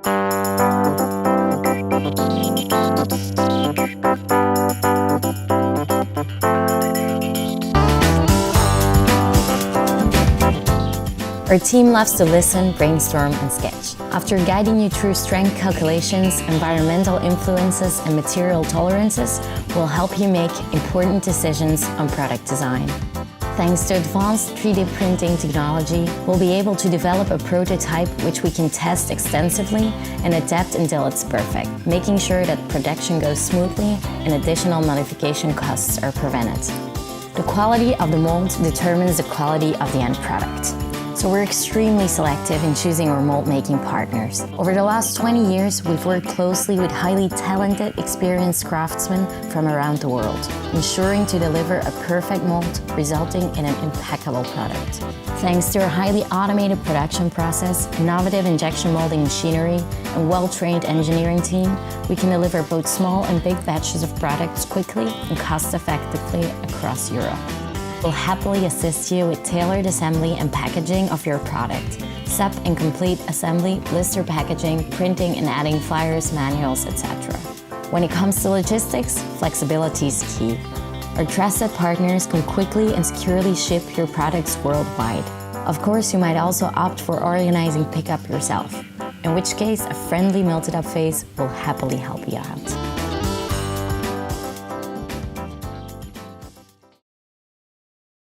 Our team loves to listen, brainstorm, and sketch. After guiding you through strength calculations, environmental influences, and material tolerances, we'll help you make important decisions on product design. Thanks to advanced 3D printing technology, we'll be able to develop a prototype which we can test extensively and adapt until it's perfect, making sure that production goes smoothly and additional modification costs are prevented. The quality of the mold determines the quality of the end product. So we're extremely selective in choosing our mold-making partners. Over the last 20 years, we've worked closely with highly talented, experienced craftsmen from around the world, ensuring to deliver a perfect mold, resulting in an impeccable product. Thanks to our highly automated production process, innovative injection molding machinery, and well-trained engineering team, we can deliver both small and big batches of products quickly and cost-effectively across Europe. We'll happily assist you with tailored assembly and packaging of your product, step and complete assembly, blister packaging, printing and adding flyers, manuals, etc. When it comes to logistics, flexibility is key. Our trusted partners can quickly and securely ship your products worldwide. Of course, you might also opt for organizing pickup yourself, in which case a friendly Multidop face will happily help you out.